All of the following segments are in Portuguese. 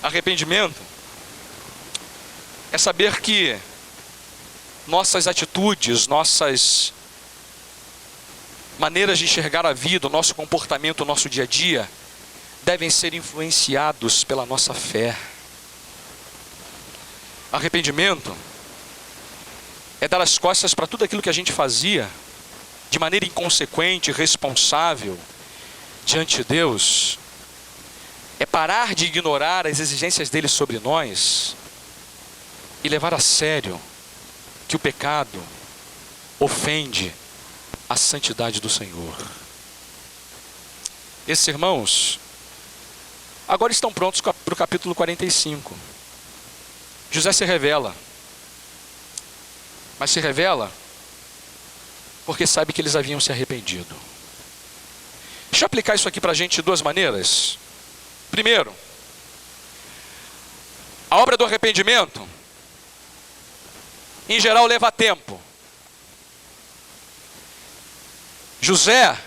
Arrependimento é saber que nossas atitudes, nossas maneiras de enxergar a vida, o nosso comportamento, o nosso dia a dia, devem ser influenciados pela nossa fé. Arrependimento é dar as costas para tudo aquilo que a gente fazia de maneira inconsequente, irresponsável, diante de Deus. É parar de ignorar as exigências dele sobre nós e levar a sério que o pecado ofende a santidade do Senhor. Esses irmãos agora estão prontos para o capítulo 45. José se revela, mas se revela porque sabe que eles haviam se arrependido. Deixa eu aplicar isso aqui para a gente de duas maneiras. Primeiro, a obra do arrependimento, em geral, leva tempo. José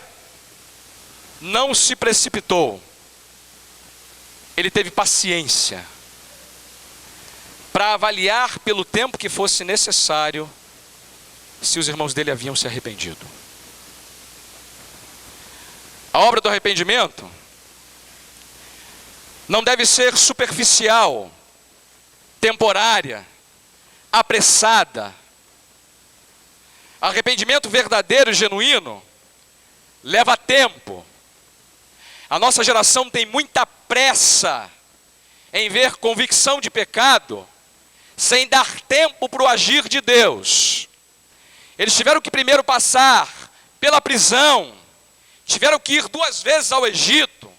não se precipitou. Ele teve paciência para avaliar pelo tempo que fosse necessário se os irmãos dele haviam se arrependido. A obra do arrependimento não deve ser superficial, temporária, apressada. Arrependimento verdadeiro e genuíno leva tempo. A nossa geração tem muita pressa em ver convicção de pecado sem dar tempo para o agir de Deus. Eles tiveram que primeiro passar pela prisão, tiveram que ir 2 vezes ao Egito,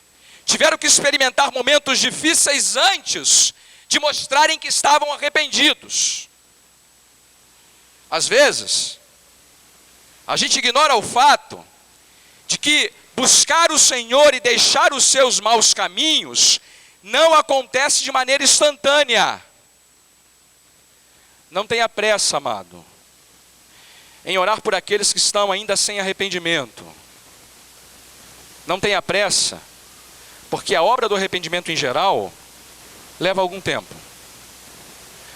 tiveram que experimentar momentos difíceis antes de mostrarem que estavam arrependidos. Às vezes, a gente ignora o fato de que buscar o Senhor e deixar os seus maus caminhos não acontece de maneira instantânea. Não tenha pressa, amado, em orar por aqueles que estão ainda sem arrependimento. Não tenha pressa, porque a obra do arrependimento em geral leva algum tempo.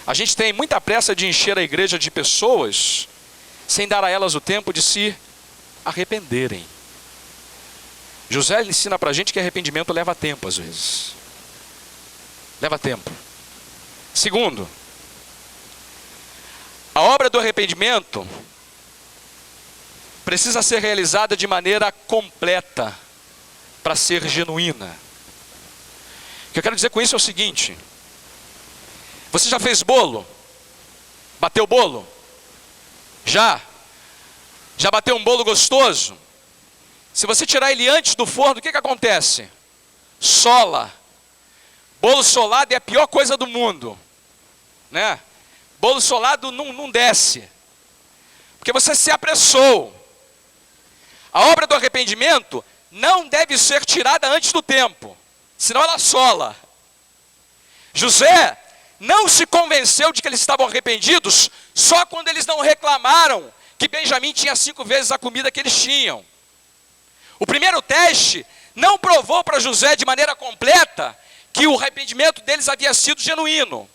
A gente tem muita pressa de encher a igreja de pessoas sem dar a elas o tempo de se arrependerem. José ensina para a gente que arrependimento leva tempo às vezes. Leva tempo. Segundo, a obra do arrependimento precisa ser realizada de maneira completa para ser genuína. O que eu quero dizer com isso é o seguinte: você já fez bolo? Bateu bolo? Já? Já bateu um bolo gostoso? Se você tirar ele antes do forno, o que acontece? Sola. Bolo solado é a pior coisa do mundo, né? Bolo solado não desce, porque você se apressou. A obra do arrependimento não deve ser tirada antes do tempo, senão ela sola. José não se convenceu de que eles estavam arrependidos só quando eles não reclamaram que Benjamim tinha 5 vezes a comida que eles tinham. O primeiro teste não provou para José de maneira completa que o arrependimento deles havia sido genuíno.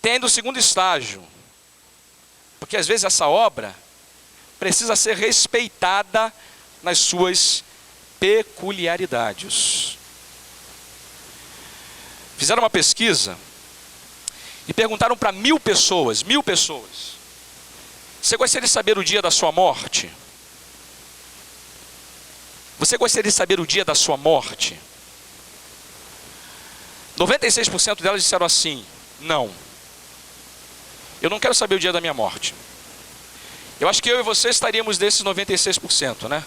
Tem ainda o segundo estágio, porque às vezes essa obra precisa ser respeitada nas suas peculiaridades. Fizeram uma pesquisa e perguntaram para 1000 pessoas, você gostaria de saber o dia da sua morte? Você gostaria de saber o dia da sua morte? 96% delas disseram assim: não. Eu não quero saber o dia da minha morte. Eu acho que eu e você estaríamos desses 96%, né?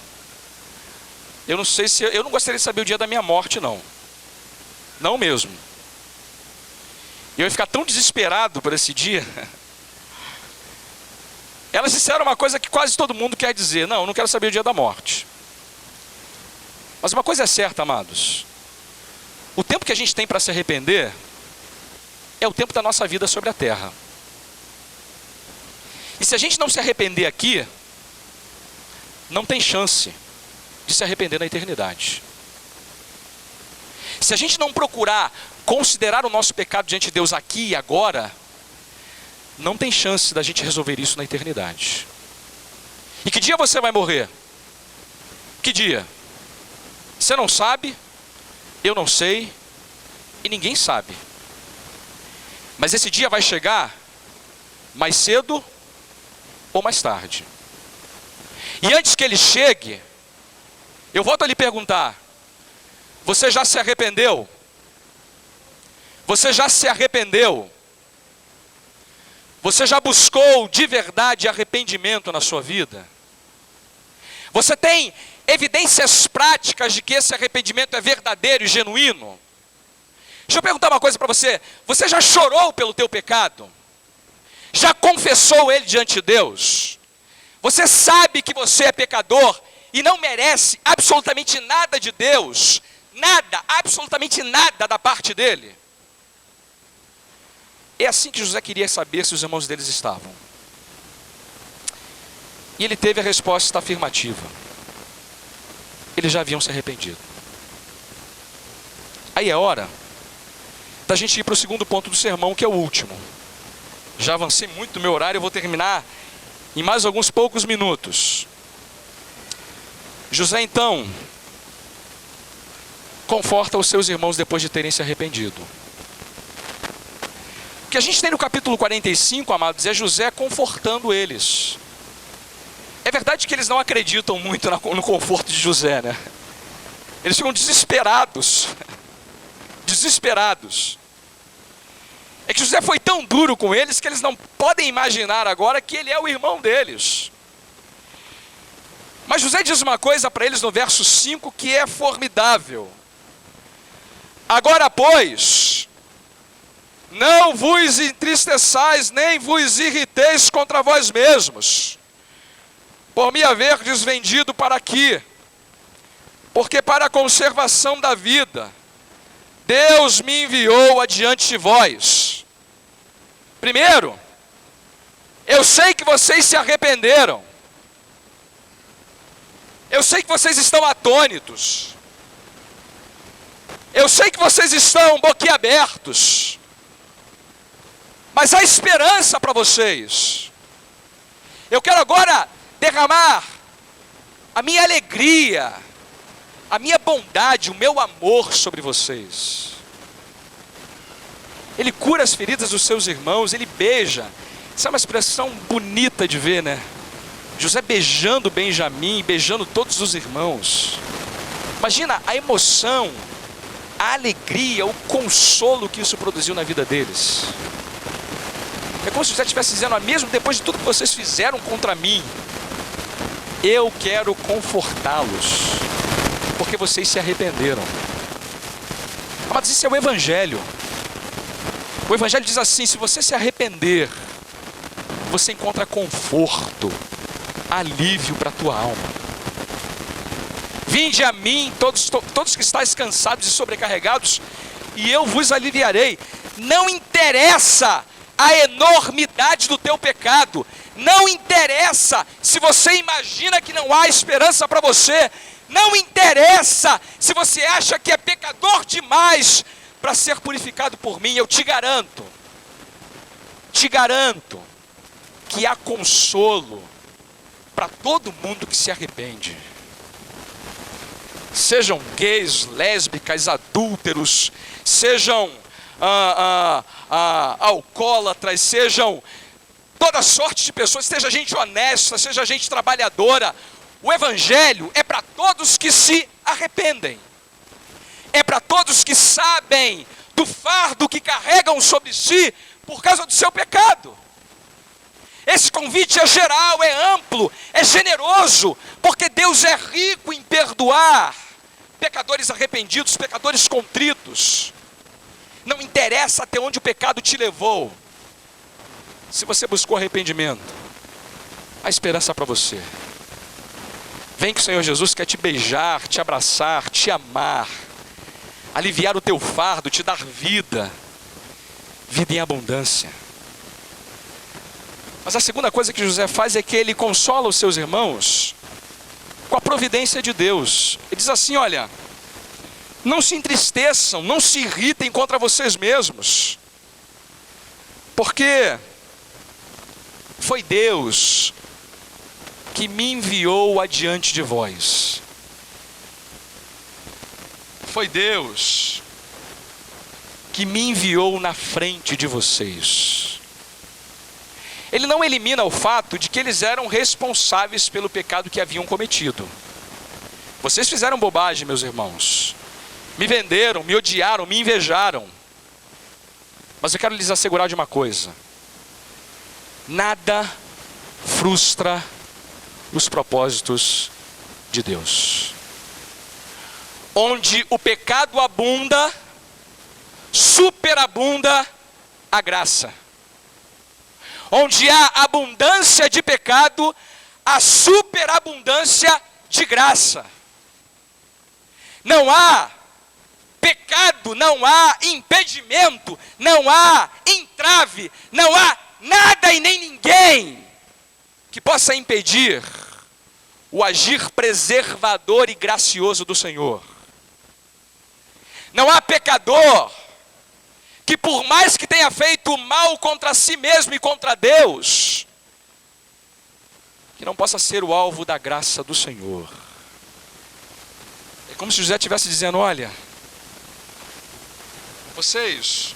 Eu não sei se eu não gostaria de saber o dia da minha morte, não. Não mesmo. Eu ia ficar tão desesperado por esse dia. Elas disseram uma coisa que quase todo mundo quer dizer: não, eu não quero saber o dia da morte. Mas uma coisa é certa, amados: o tempo que a gente tem para se arrepender é o tempo da nossa vida sobre a terra. E se a gente não se arrepender aqui, não tem chance de se arrepender na eternidade. Se a gente não procurar considerar o nosso pecado diante de Deus aqui e agora, não tem chance da gente resolver isso na eternidade. E que dia você vai morrer? Que dia? Você não sabe, eu não sei, e ninguém sabe. Mas esse dia vai chegar mais cedo ou mais tarde. E antes que ele chegue, eu volto a lhe perguntar: você já se arrependeu? Você já se arrependeu? Você já buscou de verdade arrependimento na sua vida? Você tem evidências práticas de que esse arrependimento é verdadeiro e genuíno? Deixa eu perguntar uma coisa para você. Você já chorou pelo teu pecado? Já confessou ele diante de Deus? Você sabe que você é pecador e não merece absolutamente nada de Deus? Nada, absolutamente nada da parte dele? É assim que José queria saber se os irmãos deles estavam. E ele teve a resposta afirmativa. Eles já haviam se arrependido. Aí é hora da gente ir para o segundo ponto do sermão, que é o último. Já avancei muito no meu horário, eu vou terminar em mais alguns poucos minutos. José então conforta os seus irmãos depois de terem se arrependido. O que a gente tem no capítulo 45, amados, é José confortando eles. É verdade que eles não acreditam muito no conforto de José, né? Eles ficam desesperados. Desesperados. É que José foi tão duro com eles que eles não podem imaginar agora que ele é o irmão deles. Mas José diz uma coisa para eles no verso 5 que é formidável. Agora, pois, não vos entristeçais, nem vos irriteis contra vós mesmos, por me haverdes vendido para aqui, porque para a conservação da vida, Deus me enviou adiante de vós. Primeiro, eu sei que vocês se arrependeram. Eu sei que vocês estão atônitos. Eu sei que vocês estão boquiabertos. Mas há esperança para vocês. Eu quero agora derramar a minha alegria, a minha bondade, o meu amor sobre vocês. Ele cura as feridas dos seus irmãos, ele beija. Isso é uma expressão bonita de ver, né? José beijando Benjamim, beijando todos os irmãos. Imagina a emoção, a alegria, o consolo que isso produziu na vida deles. É como se José estivesse dizendo: mesmo depois de tudo que vocês fizeram contra mim, eu quero confortá-los, porque vocês se arrependeram. Mas isso é o Evangelho. O Evangelho diz assim: se você se arrepender, você encontra conforto, alívio para a tua alma. Vinde a mim, todos que estáis cansados e sobrecarregados, e eu vos aliviarei. Não interessa a enormidade do teu pecado. Não interessa se você imagina que não há esperança para você. Não interessa se você acha que é pecador demais para ser purificado por mim. Eu te garanto que há consolo para todo mundo que se arrepende. Sejam gays, lésbicas, adúlteros, sejam alcoólatras, sejam toda sorte de pessoas, seja gente honesta, seja gente trabalhadora. O Evangelho é para todos que se arrependem. É para todos que sabem do fardo que carregam sobre si por causa do seu pecado. Esse convite é geral, é amplo, é generoso, porque Deus é rico em perdoar pecadores arrependidos, pecadores contritos. Não interessa até onde o pecado te levou. Se você buscou arrependimento, há esperança para você. Vem que o Senhor Jesus quer te beijar, te abraçar, te amar, aliviar o teu fardo, te dar vida, vida em abundância. Mas a segunda coisa que José faz é que ele consola os seus irmãos com a providência de Deus. Ele diz assim: olha, Não se entristeçam, não se irritem contra vocês mesmos, porque foi Deus que me enviou adiante de vós. Foi Deus que me enviou na frente de vocês. Ele não elimina o fato de que eles eram responsáveis pelo pecado que haviam cometido. Vocês fizeram bobagem, meus irmãos. Me venderam, me odiaram, me invejaram. Mas eu quero lhes assegurar de uma coisa: nada frustra os propósitos de Deus. Onde o pecado abunda, superabunda a graça. Onde há abundância de pecado, há superabundância de graça. Não há pecado, não há impedimento, não há entrave, não há nada e nem ninguém que possa impedir o agir preservador e gracioso do Senhor. Não há pecador que, por mais que tenha feito mal contra si mesmo e contra Deus, que não possa ser o alvo da graça do Senhor. É como se José estivesse dizendo: olha, vocês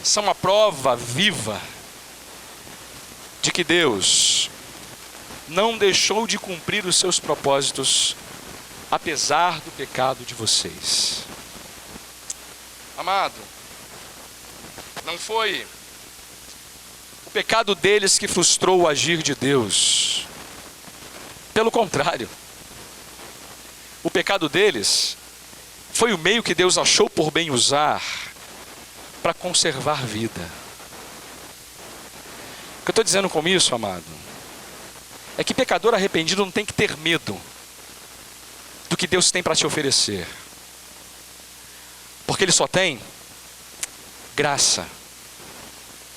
são a prova viva de que Deus não deixou de cumprir os seus propósitos, apesar do pecado de vocês. Amado, não foi o pecado deles que frustrou o agir de Deus. Pelo contrário, o pecado deles foi o meio que Deus achou por bem usar para conservar vida. O que eu estou dizendo com isso, amado, é que pecador arrependido não tem que ter medo do que Deus tem para te oferecer, porque Ele só tem graça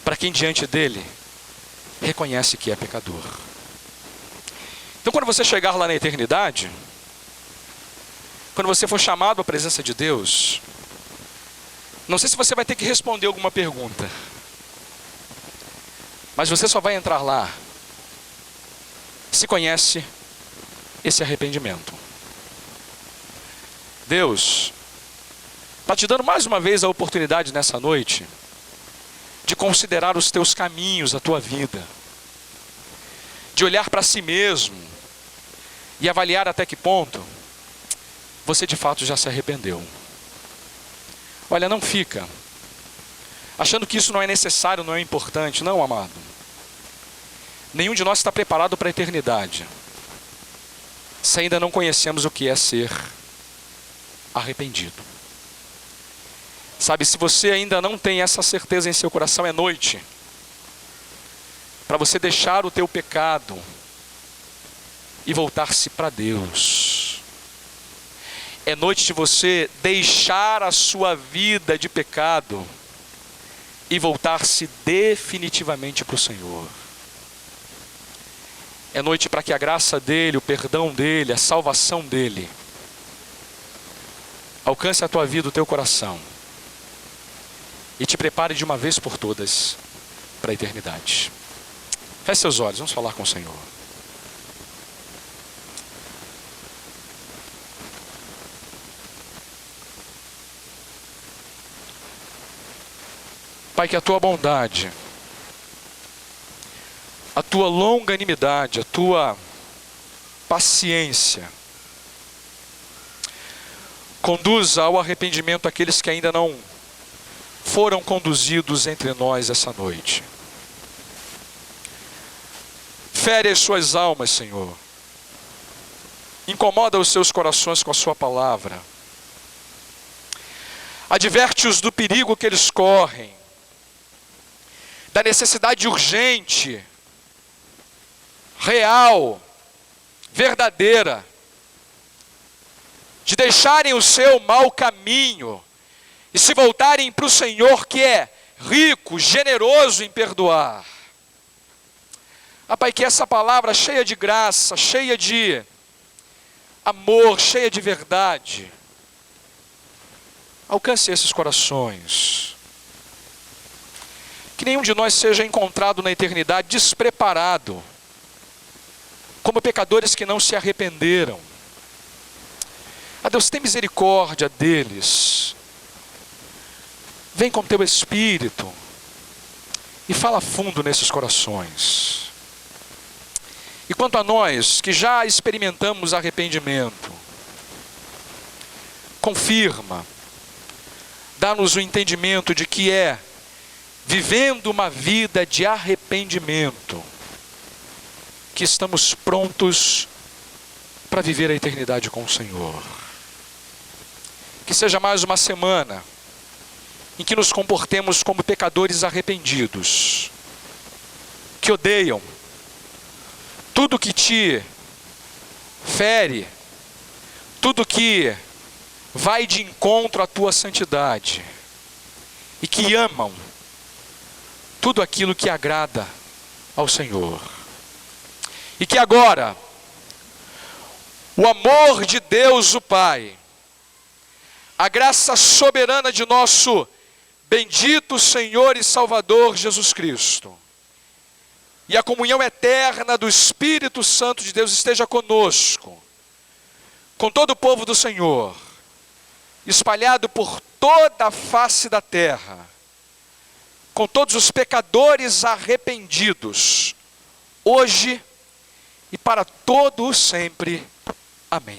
para quem diante dele reconhece que é pecador. Então, quando você chegar lá na eternidade, quando você for chamado à presença de Deus, não sei se você vai ter que responder alguma pergunta, mas você só vai entrar lá se conhece esse arrependimento. Deus está te dando mais uma vez a oportunidade nessa noite de considerar os teus caminhos, a tua vida, de olhar para si mesmo e avaliar até que ponto você de fato já se arrependeu. Olha, não fica achando que isso não é necessário, não é importante. Não, amado. Nenhum de nós está preparado para a eternidade se ainda não conhecemos o que é ser arrependido. Sabe, se você ainda não tem essa certeza em seu coração, é noite para você deixar o teu pecado e voltar-se para Deus. É noite de você deixar a sua vida de pecado e voltar-se definitivamente para o Senhor. É noite para que a graça dEle, o perdão dEle, a salvação dEle alcance a tua vida, o teu coração e te prepare de uma vez por todas para a eternidade. Feche seus olhos, vamos falar com o Senhor. Pai, que a tua bondade, a tua longanimidade, a tua paciência conduza ao arrependimento aqueles que ainda não foram conduzidos entre nós essa noite. Fere as suas almas, Senhor. Incomoda os seus corações com a sua palavra. Adverte-os do perigo que eles correm, da necessidade urgente, real, verdadeira, de deixarem o seu mau caminho e se voltarem para o Senhor, que é rico, generoso em perdoar. Pai, que essa palavra cheia de graça, cheia de amor, cheia de verdade, alcance esses corações. Que nenhum de nós seja encontrado na eternidade despreparado, como pecadores que não se arrependeram. Ah, Deus, tem misericórdia deles. Vem com teu Espírito e fala fundo nesses corações. E quanto a nós que já experimentamos arrependimento, confirma, dá-nos o entendimento de que é vivendo uma vida de arrependimento que estamos prontos para viver a eternidade com o Senhor. Que seja mais uma semana em que nos comportemos como pecadores arrependidos, que odeiam tudo que te fere, tudo que vai de encontro à tua santidade, e que amam tudo aquilo que agrada ao Senhor. E que agora o amor de Deus o Pai, a graça soberana de nosso bendito Senhor e Salvador Jesus Cristo, e a comunhão eterna do Espírito Santo de Deus esteja conosco, com todo o povo do Senhor, espalhado por toda a face da terra, com todos os pecadores arrependidos, hoje e para todo o sempre. Amém.